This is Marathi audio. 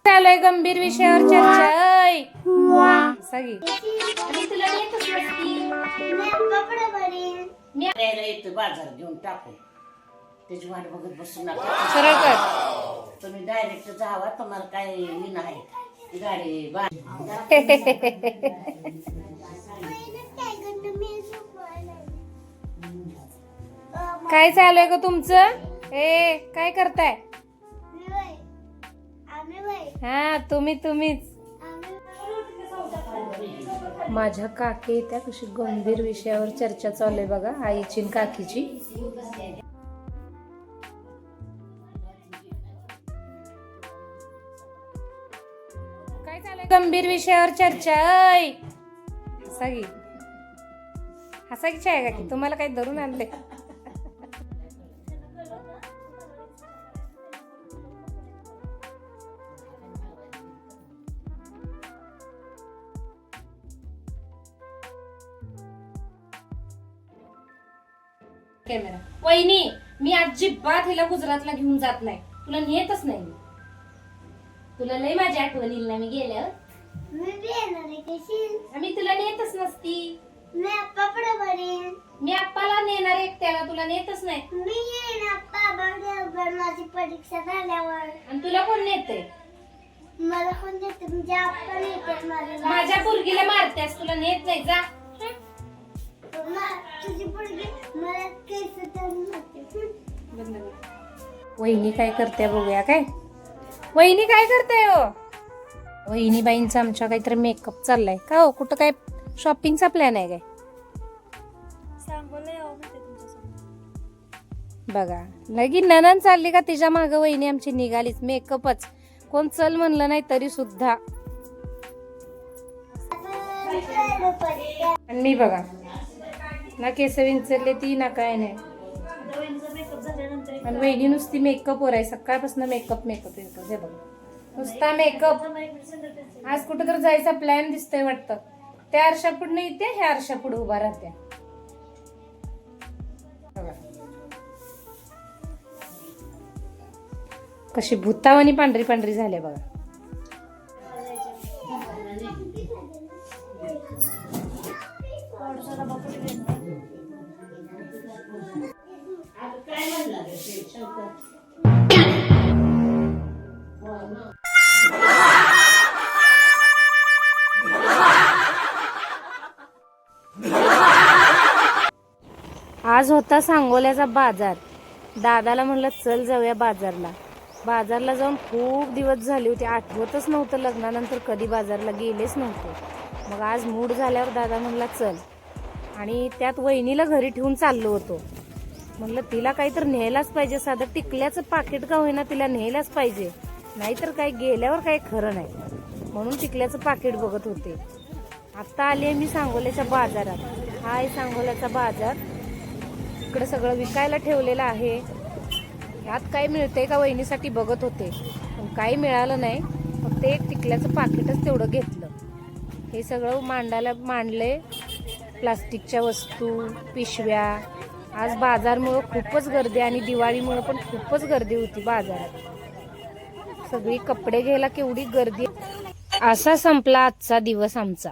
चालूय गंभीर विषयावर चर्चा. सगळी बाजार घेऊन टाकू त्याची वाट बघत बसू नका. सरळ कर. तुम्ही डायरेक्ट जावा, तुम्हाला काय नाही गाडी काय चालूय ग तुमचं? काय करताय? हा तुम्हीच. माझ्या काकी त्या कशी गंभीर विषयावर चर्चा चालू आहे बघा, आईची आणि काकीची. काय चालूय गंभीर विषयावर चर्चा? सगळी हसायची आहे का की तुम्हाला काही धरून आणले? कॅमेरा. वहिनी, मी अजिबात हिला गुजरातला घेऊन जात नाही. तुला नेतच नाही. तुला लय माझी आठवण येईल ना मी गेल्यावर. मी तुला नेतच नसती. मी आप्पाला नेणार एकट्याला, तुला नेतच नाही. माझी परीक्षा झाल्यावर. आणि तुला कोण नेते? मला कोण देते? म्हणजे आप्पा नेते. माझ्या पोरगीला मारतेस, तुला नेत नाही. जा. तुझी पोरगी मला केस वहिनी काय करते बघूया. काय वहिनी काय करते हो? वहिनी बाईंचा आमच्या काहीतरी मेकअप चाललाय का हो? कुठं काय शॉपिंगचा प्लॅन आहे काय? बघा लगीन ननन चालली का तिच्या माग वहिनी आमची निघालीच. मेकअपच कोण चल म्हणलं नाही तरी सुद्धा. आणि मी बघा ना केस विंचरले ती ना काय नाही. आणि वहिनी नुसती मेकअप वर आहे सकाळपासून. मेकअप हे बघा नुसता मेकअप. आज कुठं तर जायचा प्लॅन दिसतोय वाटतं. त्या आरशापुढे येते, ह्या आरशापुढे उभा राहत्या. कशी भूतावानी पांढरी पांढरी झाली बघा. आज होता सांगोल्याचा बाजार. दादाला म्हणलं चल जाऊया बाजारला. बाजारला जाऊन खूप दिवस झाले होते, आठवतच नव्हतं लग्नानंतर कधी बाजारला गेलेच नव्हते. मग आज मूड झाल्यावर दादा म्हणला चल. आणि त्यात वहिनीला घरी ठेवून चाललो होतो. म्हणलं तिला काहीतरी न्यायलाच पाहिजे, साधं टिकल्याचं पाकिट का होईना तिला न्यायलाच पाहिजे, नाहीतर काय गेल्यावर काही खरं नाही. म्हणून टिकल्याचं पाकिट बघत होते. आता आले मी सांगोल्याच्या बाजारात. हा आहे सांगोल्याचा बाजार. इकडे सगळं विकायला ठेवलेलं आहे. यात काय मिळतंय का वहिनीसाठी बघत होते, पण काही मिळालं नाही. फक्त एक टिकल्याचं पाकिटच तेवढं घेतलं. हे सगळं मांडले प्लास्टिकच्या वस्तू, पिशव्या. आज बाजारमुळं खूपच गर्दी आणि दिवाळीमुळं पण खूपच गर्दी होती बाजारात. सगळी कपडे घ्यायला केवढी गर्दी. असा संपला आजचा दिवस आमचा.